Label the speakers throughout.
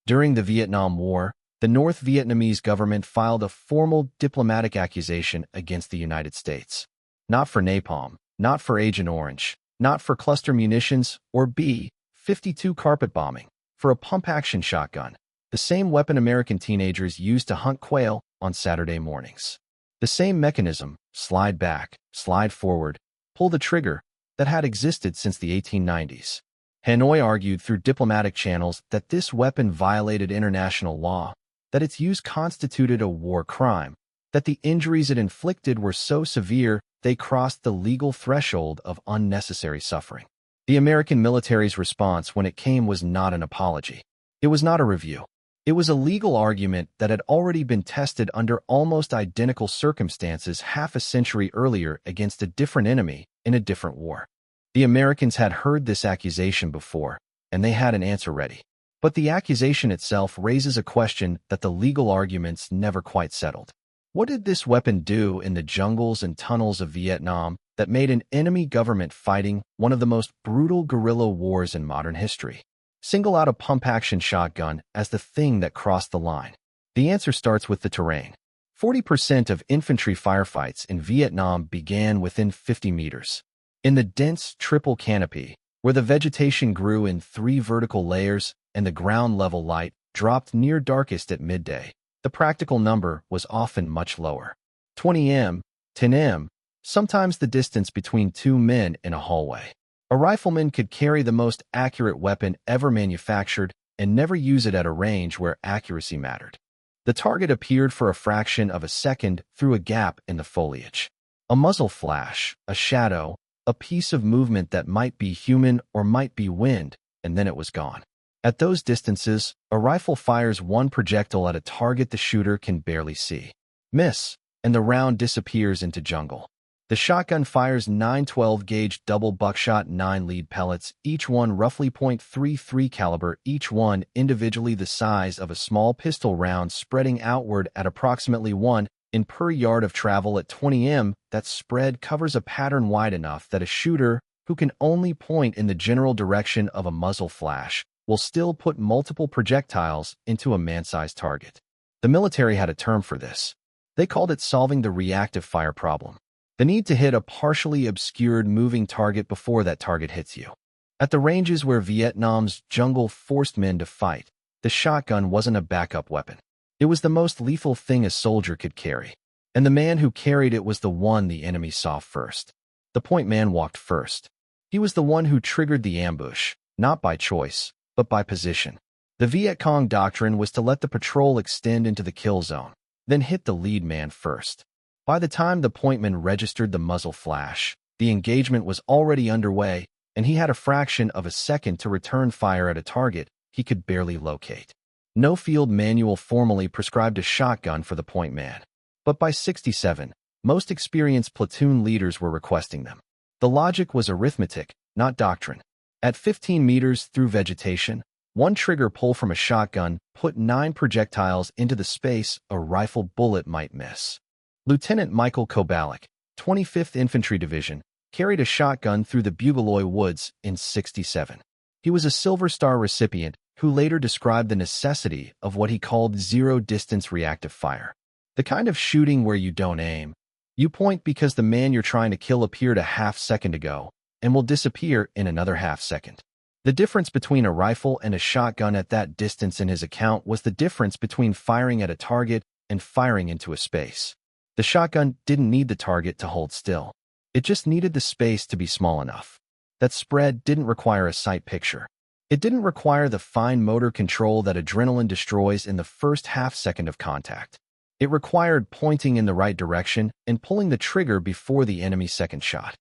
Speaker 1: During the Vietnam War, the North Vietnamese government filed a formal diplomatic accusation against the United States. Not for napalm, not for Agent Orange, not for cluster munitions or B-52 carpet bombing, for a pump-action shotgun, the same weapon American teenagers used to hunt quail on Saturday mornings. The same mechanism, slide back, slide forward, pull the trigger, that had existed since the 1890s. Hanoi argued through diplomatic channels that this weapon violated international law, that its use constituted a war crime, that the injuries it inflicted were so severe they crossed the legal threshold of unnecessary suffering. The American military's response when it came was not an apology. It was not a review. It was a legal argument that had already been tested under almost identical circumstances half a century earlier against a different enemy in a different war. The Americans had heard this accusation before, and they had an answer ready. But the accusation itself raises a question that the legal arguments never quite settled. What did this weapon do in the jungles and tunnels of Vietnam that made an enemy government fighting one of the most brutal guerrilla wars in modern history? Single out a pump-action shotgun as the thing that crossed the line. The answer starts with the terrain. 40% of infantry firefights in Vietnam began within 50 meters. In the dense triple canopy, where the vegetation grew in 3 vertical layers and the ground-level light dropped near darkest at midday, the practical number was often much lower. 20 m, 10 m, sometimes the distance between 2 men in a hallway. A rifleman could carry the most accurate weapon ever manufactured and never use it at a range where accuracy mattered. The target appeared for a fraction of a second through a gap in the foliage. A muzzle flash, a shadow, a piece of movement that might be human or might be wind, and then it was gone. At those distances, a rifle fires one projectile at a target the shooter can barely see. Miss, and the round disappears into jungle. The shotgun fires 9 12-gauge double buckshot 9-lead pellets, each one roughly .33 caliber, each one individually the size of a small pistol round, spreading outward at approximately 1 in per yard of travel at 20 m. That spread covers a pattern wide enough that a shooter, who can only point in the general direction of a muzzle flash, will still put multiple projectiles into a man-sized target. The military had a term for this. They called it solving the reactive fire problem. The need to hit a partially obscured moving target before that target hits you. At the ranges where Vietnam's jungle forced men to fight, the shotgun wasn't a backup weapon. It was the most lethal thing a soldier could carry. And the man who carried it was the one the enemy saw first. The point man walked first. He was the one who triggered the ambush, not by choice, but by position. The Viet Cong doctrine was to let the patrol extend into the kill zone, then hit the lead man first. By the time the pointman registered the muzzle flash, the engagement was already underway, and he had a fraction of a second to return fire at a target he could barely locate. No field manual formally prescribed a shotgun for the pointman, but by 67, most experienced platoon leaders were requesting them. The logic was arithmetic, not doctrine. At 15 meters through vegetation, one trigger pull from a shotgun put 9 projectiles into the space a rifle bullet might miss. Lieutenant Michael Kobalik, 25th Infantry Division, carried a shotgun through the Bugaloy Woods in 67. He was a Silver Star recipient who later described the necessity of what he called zero-distance reactive fire. The kind of shooting where you don't aim. You point because the man you're trying to kill appeared a half second ago and will disappear in another half second. The difference between a rifle and a shotgun at that distance in his account was the difference between firing at a target and firing into a space. The shotgun didn't need the target to hold still. It just needed the space to be small enough. That spread didn't require a sight picture. It didn't require the fine motor control that adrenaline destroys in the first half second of contact. It required pointing in the right direction and pulling the trigger before the enemy's second shot.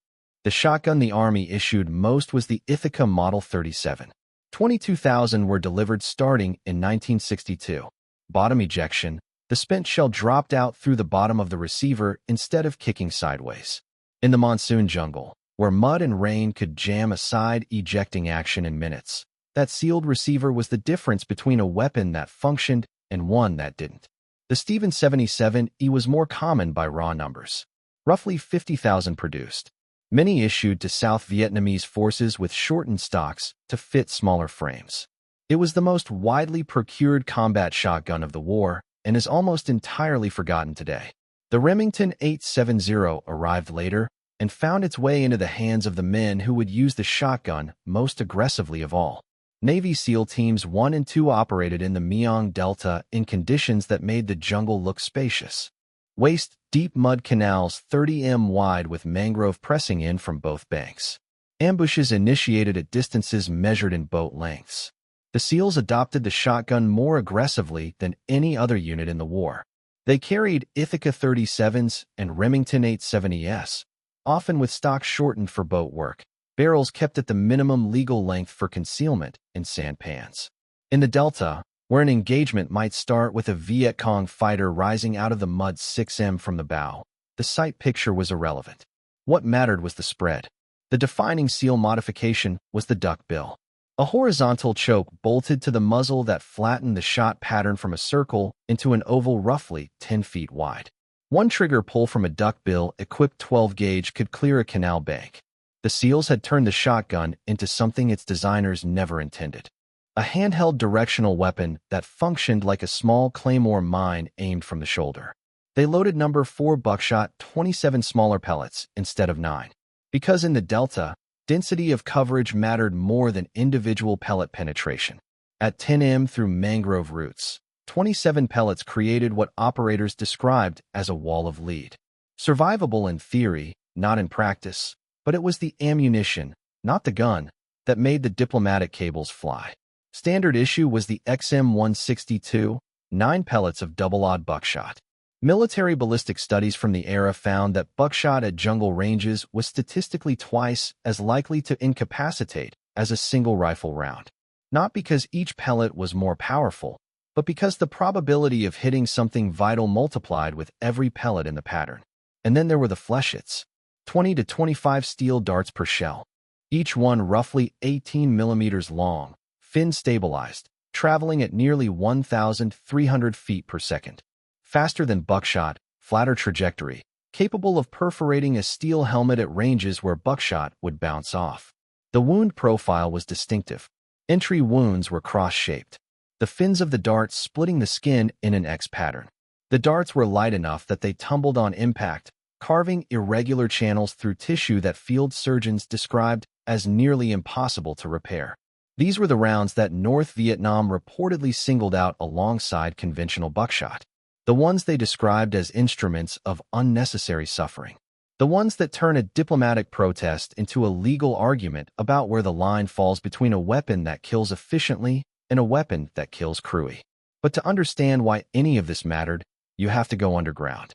Speaker 1: The shotgun the Army issued most was the Ithaca Model 37. 22,000 were delivered starting in 1962. Bottom ejection. The spent shell dropped out through the bottom of the receiver instead of kicking sideways. In the monsoon jungle, where mud and rain could jam a side ejecting action in minutes, that sealed receiver was the difference between a weapon that functioned and one that didn't. The Stevens 77E was more common by raw numbers. Roughly 50,000 produced. Many issued to South Vietnamese forces with shortened stocks to fit smaller frames. It was the most widely procured combat shotgun of the war and is almost entirely forgotten today. The Remington 870 arrived later and found its way into the hands of the men who would use the shotgun most aggressively of all. Navy SEAL Teams 1 and 2 operated in the Mekong Delta in conditions that made the jungle look spacious. Waist-deep mud canals 30 m wide with mangrove pressing in from both banks. Ambushes initiated at distances measured in boat lengths. The SEALs adopted the shotgun more aggressively than any other unit in the war. They carried Ithaca 37s and Remington 870s, often with stock shortened for boat work, barrels kept at the minimum legal length for concealment in sampans. In the Delta, where an engagement might start with a Viet Cong fighter rising out of the mud 6 m from the bow, the sight picture was irrelevant. What mattered was the spread. The defining SEAL modification was the duck bill. A horizontal choke bolted to the muzzle that flattened the shot pattern from a circle into an oval roughly 10 feet wide. One trigger pull from a duck bill-equipped 12-gauge could clear a canal bank. The SEALs had turned the shotgun into something its designers never intended. A handheld directional weapon that functioned like a small claymore mine aimed from the shoulder. They loaded number 4 buckshot 27 smaller pellets instead of 9. Because in the Delta, density of coverage mattered more than individual pellet penetration. At 10 m through mangrove roots, 27 pellets created what operators described as a wall of lead. Survivable in theory, not in practice, but it was the ammunition, not the gun, that made the diplomatic cables fly. Standard issue was the XM162, 9 pellets of double-aught buckshot. Military ballistic studies from the era found that buckshot at jungle ranges was statistically twice as likely to incapacitate as a single rifle round. Not because each pellet was more powerful, but because the probability of hitting something vital multiplied with every pellet in the pattern. And then there were the flechets, 20 to 25 steel darts per shell, each one roughly 18 millimeters long, fin-stabilized, traveling at nearly 1,300 feet per second. Faster than buckshot, flatter trajectory, capable of perforating a steel helmet at ranges where buckshot would bounce off. The wound profile was distinctive. Entry wounds were cross-shaped, the fins of the darts splitting the skin in an X pattern. The darts were light enough that they tumbled on impact, carving irregular channels through tissue that field surgeons described as nearly impossible to repair. These were the rounds that North Vietnam reportedly singled out alongside conventional buckshot. The ones they described as instruments of unnecessary suffering. The ones that turn a diplomatic protest into a legal argument about where the line falls between a weapon that kills efficiently and a weapon that kills cruelly. But to understand why any of this mattered, you have to go underground.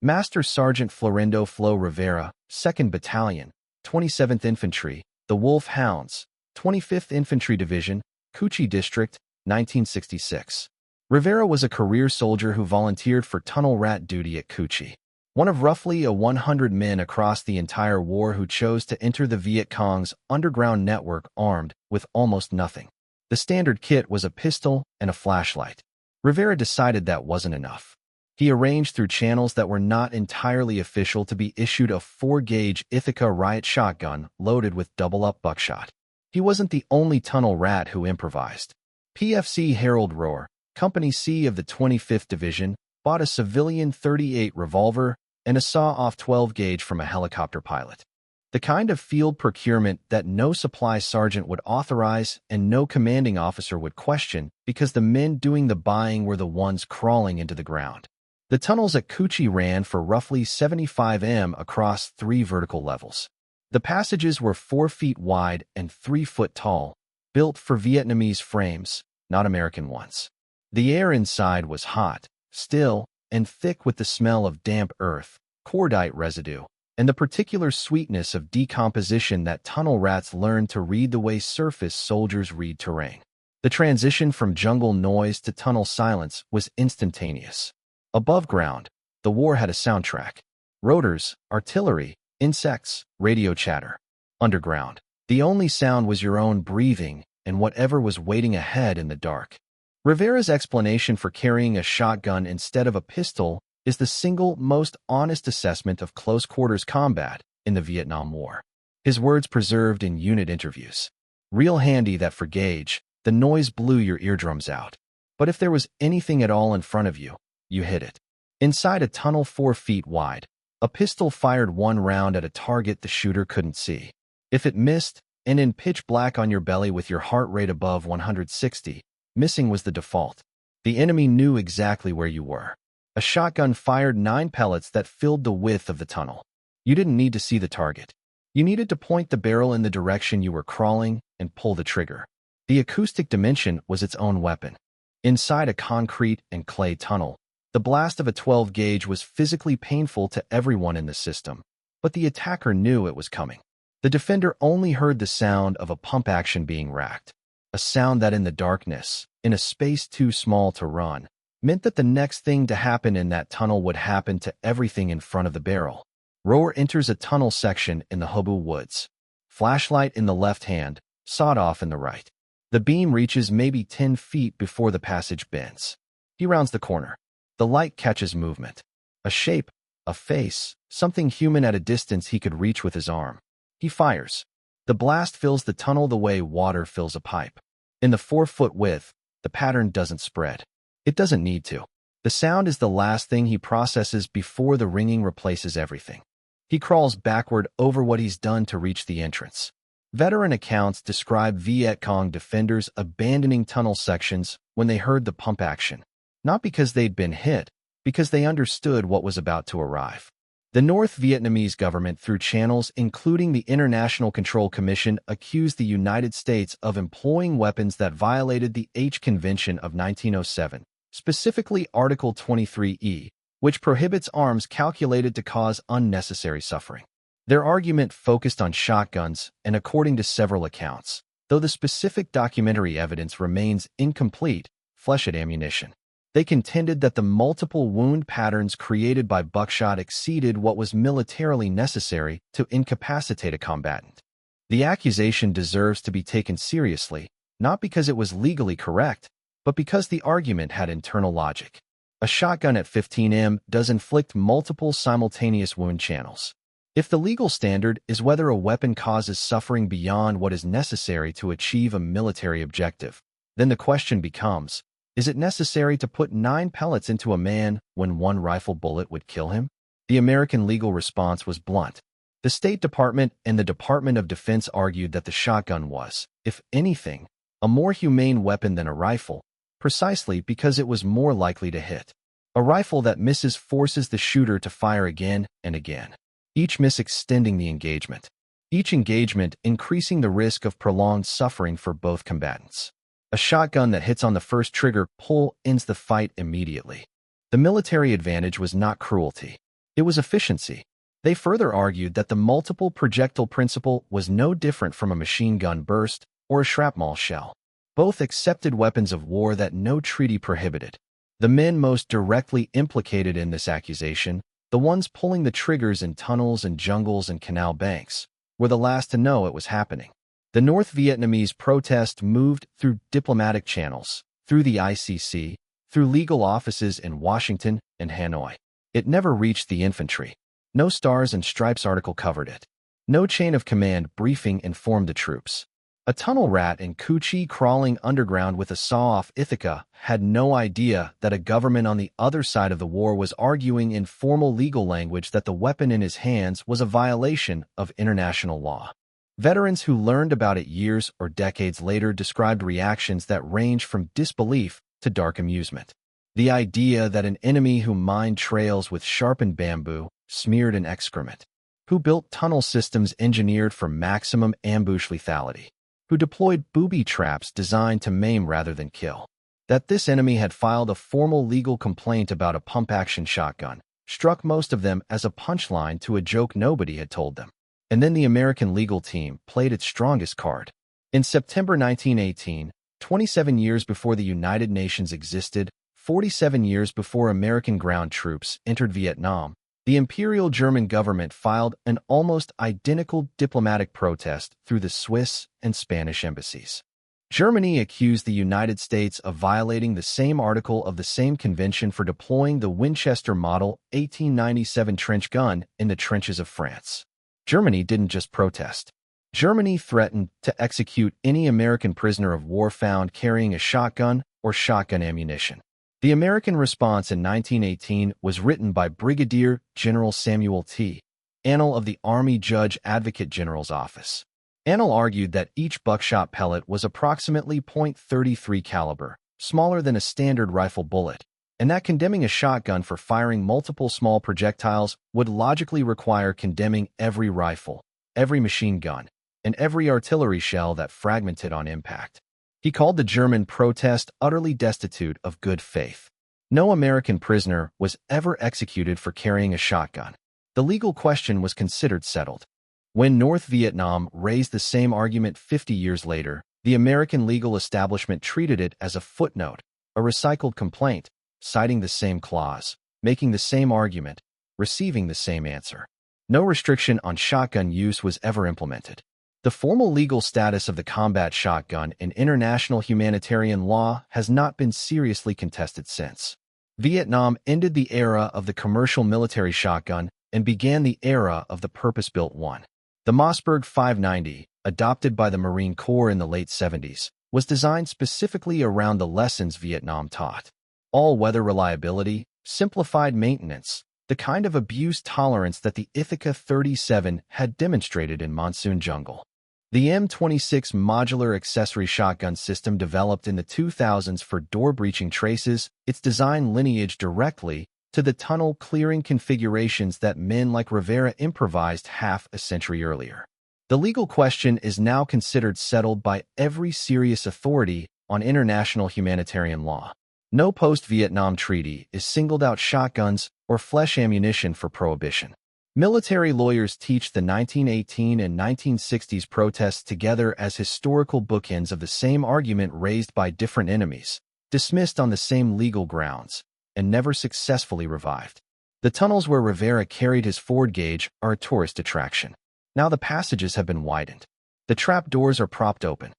Speaker 1: Master Sergeant Florindo Flo Rivera, 2nd Battalion, 27th Infantry, the Wolf Hounds, 25th Infantry Division, Cu Chi District, 1966. Rivera was a career soldier who volunteered for tunnel rat duty at Cu Chi. One of roughly 100 men across the entire war who chose to enter the Viet Cong's underground network armed with almost nothing. The standard kit was a pistol and a flashlight. Rivera decided that wasn't enough. He arranged through channels that were not entirely official to be issued a 4-gauge Ithaca riot shotgun loaded with double-up buckshot. He wasn't the only tunnel rat who improvised. PFC Harold Rohr, Company C of the 25th Division, bought a civilian .38 revolver and a saw-off 12-gauge from a helicopter pilot. The kind of field procurement that no supply sergeant would authorize and no commanding officer would question because the men doing the buying were the ones crawling into the ground. The tunnels at Cu Chi ran for roughly 75 m across 3 vertical levels. The passages were 4 feet wide and 3 foot tall, built for Vietnamese frames, not American ones. The air inside was hot, still, and thick with the smell of damp earth, cordite residue, and the particular sweetness of decomposition that tunnel rats learned to read the way surface soldiers read terrain. The transition from jungle noise to tunnel silence was instantaneous. Above ground, the war had a soundtrack. Rotors, artillery, insects, radio chatter. Underground, the only sound was your own breathing and whatever was waiting ahead in the dark. Rivera's explanation for carrying a shotgun instead of a pistol is the single most honest assessment of close-quarters combat in the Vietnam War. His words preserved in unit interviews. Real handy that for gauge, The noise blew your eardrums out. But if there was anything at all in front of you, you hit it. Inside a tunnel 4 feet wide, a pistol fired one round at a target the shooter couldn't see. If it missed, and in pitch black on your belly with your heart rate above 160, missing was the default. The enemy knew exactly where you were. A shotgun fired 9 pellets that filled the width of the tunnel. You didn't need to see the target. You needed to point the barrel in the direction you were crawling and pull the trigger. The acoustic dimension was its own weapon. Inside a concrete and clay tunnel, the blast of a 12 gauge was physically painful to everyone in the system, but the attacker knew it was coming. The defender only heard the sound of a pump action being racked, a sound that in the darkness, in a space too small to run, meant that the next thing to happen in that tunnel would happen to everything in front of the barrel. Rower enters a tunnel section in the Hobu Woods. Flashlight in the left hand, sawed off in the right. The beam reaches maybe 10 feet before the passage bends. He rounds the corner. The light catches movement. A shape, a face, something human at a distance he could reach with his arm. He fires. The blast fills the tunnel the way water fills a pipe. In the 4-foot width, the pattern doesn't spread. It doesn't need to. The sound is the last thing he processes before the ringing replaces everything. He crawls backward over what he's done to reach the entrance. Veteran accounts describe Viet Cong defenders abandoning tunnel sections when they heard the pump action, not because they'd been hit, because they understood what was about to arrive. The North Vietnamese government, through channels including the International Control Commission, accused the United States of employing weapons that violated the H Convention of 1907, specifically Article 23E, which prohibits arms calculated to cause unnecessary suffering. Their argument focused on shotguns, and according to several accounts, though the specific documentary evidence remains incomplete, flechette ammunition. They contended that the multiple wound patterns created by buckshot exceeded what was militarily necessary to incapacitate a combatant. The accusation deserves to be taken seriously, not because it was legally correct, but because the argument had internal logic. A shotgun at 15 does inflict multiple simultaneous wound channels. If the legal standard is whether a weapon causes suffering beyond what is necessary to achieve a military objective, then the question becomes, is it necessary to put 9 pellets into a man when 1 rifle bullet would kill him? The American legal response was blunt. The State Department and the Department of Defense argued that the shotgun was, if anything, a more humane weapon than a rifle, precisely because it was more likely to hit. A rifle that misses forces the shooter to fire again and again, each miss extending the engagement, each engagement increasing the risk of prolonged suffering for both combatants. A shotgun that hits on the first trigger pull ends the fight immediately. The military advantage was not cruelty. It was efficiency. They further argued that the multiple projectile principle was no different from a machine gun burst or a shrapnel shell, both accepted weapons of war that no treaty prohibited. The men most directly implicated in this accusation, the ones pulling the triggers in tunnels and jungles and canal banks, were the last to know it was happening. The North Vietnamese protest moved through diplomatic channels, through the ICC, through legal offices in Washington and Hanoi. It never reached the infantry. No Stars and Stripes article covered it. No chain of command briefing informed the troops. A tunnel rat in Cu Chi crawling underground with a saw off Ithaca had no idea that a government on the other side of the war was arguing in formal legal language that the weapon in his hands was a violation of international law. Veterans who learned about it years or decades later described reactions that range from disbelief to dark amusement. The idea that an enemy who mined trails with sharpened bamboo, smeared in excrement, who built tunnel systems engineered for maximum ambush lethality, who deployed booby traps designed to maim rather than kill, that this enemy had filed a formal legal complaint about a pump-action shotgun, struck most of them as a punchline to a joke nobody had told them. And then the American legal team played its strongest card. In September 1918, 27 years before the United Nations existed, 47 years before American ground troops entered Vietnam, the Imperial German government filed an almost identical diplomatic protest through the Swiss and Spanish embassies. Germany accused the United States of violating the same article of the same convention for deploying the Winchester Model 1897 trench gun in the trenches of France. Germany didn't just protest. Germany threatened to execute any American prisoner of war found carrying a shotgun or shotgun ammunition. The American response in 1918 was written by Brigadier General Samuel T. Annal of the Army Judge Advocate General's Office. Annal argued that each buckshot pellet was approximately .33 caliber, smaller than a standard rifle bullet, and that condemning a shotgun for firing multiple small projectiles would logically require condemning every rifle, every machine gun, and every artillery shell that fragmented on impact. He called the German protest utterly destitute of good faith. No American prisoner was ever executed for carrying a shotgun. The legal question was considered settled. When North Vietnam raised the same argument 50 years later, the American legal establishment treated it as a footnote, a recycled complaint, citing the same clause, making the same argument, receiving the same answer. No restriction on shotgun use was ever implemented. The formal legal status of the combat shotgun in international humanitarian law has not been seriously contested since. Vietnam ended the era of the commercial military shotgun and began the era of the purpose-built one. The Mossberg 590, adopted by the Marine Corps in the late 70s, was designed specifically around the lessons Vietnam taught. All-weather reliability, simplified maintenance, the kind of abuse tolerance that the Ithaca 37 had demonstrated in monsoon jungle. The M26 modular accessory shotgun system developed in the 2000s for door-breaching traces its design lineage directly to the tunnel-clearing configurations that men like Rivera improvised half a century earlier. The legal question is now considered settled by every serious authority on international humanitarian law. No post-Vietnam treaty is singled out shotguns or flesh ammunition for prohibition. Military lawyers teach the 1918 and 1960s protests together as historical bookends of the same argument raised by different enemies, dismissed on the same legal grounds, and never successfully revived. The tunnels where Rivera carried his Ford gauge are a tourist attraction. Now the passages have been widened. The trap doors are propped open.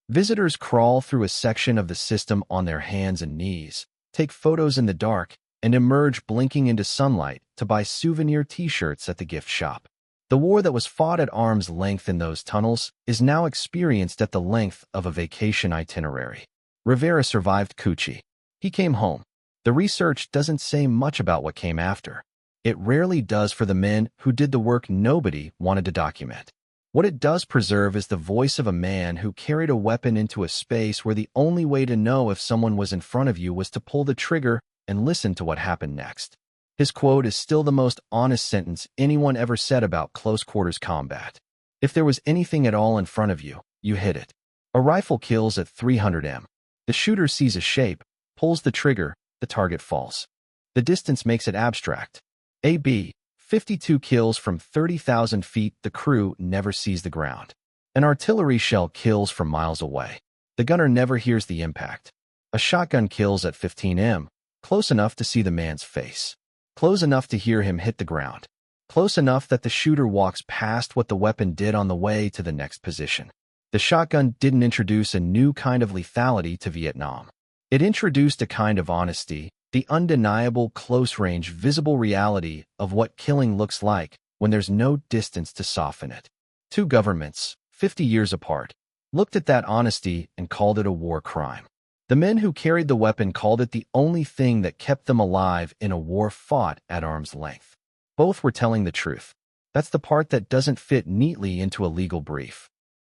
Speaker 1: Visitors crawl through a section of the system on their hands and knees, take photos in the dark, and emerge blinking into sunlight to buy souvenir t-shirts at the gift shop. The war that was fought at arm's length in those tunnels is now experienced at the length of a vacation itinerary. Rivera survived Cu-Chi. He came home. The research doesn't say much about what came after. It rarely does for the men who did the work nobody wanted to document. What it does preserve is the voice of a man who carried a weapon into a space where the only way to know if someone was in front of you was to pull the trigger and listen to what happened next. His quote is still the most honest sentence anyone ever said about close-quarters combat. If there was anything at all in front of you, you hit it. A rifle kills at 300 m. The shooter sees a shape, pulls the trigger, the target falls. The distance makes it abstract. AB, 52 kills from 30,000 feet, the crew never sees the ground. An artillery shell kills from miles away. The gunner never hears the impact. A shotgun kills at 15 m. Close enough to see the man's face. Close enough to hear him hit the ground. Close enough that the shooter walks past what the weapon did on the way to the next position. The shotgun didn't introduce a new kind of lethality to Vietnam. It introduced a kind of honesty, the undeniable close-range visible reality of what killing looks like when there's no distance to soften it. Two governments, 50 years apart, looked at that honesty and called it a war crime. The men who carried the weapon called it the only thing that kept them alive in a war fought at arm's length. Both were telling the truth. That's the part that doesn't fit neatly into a legal brief.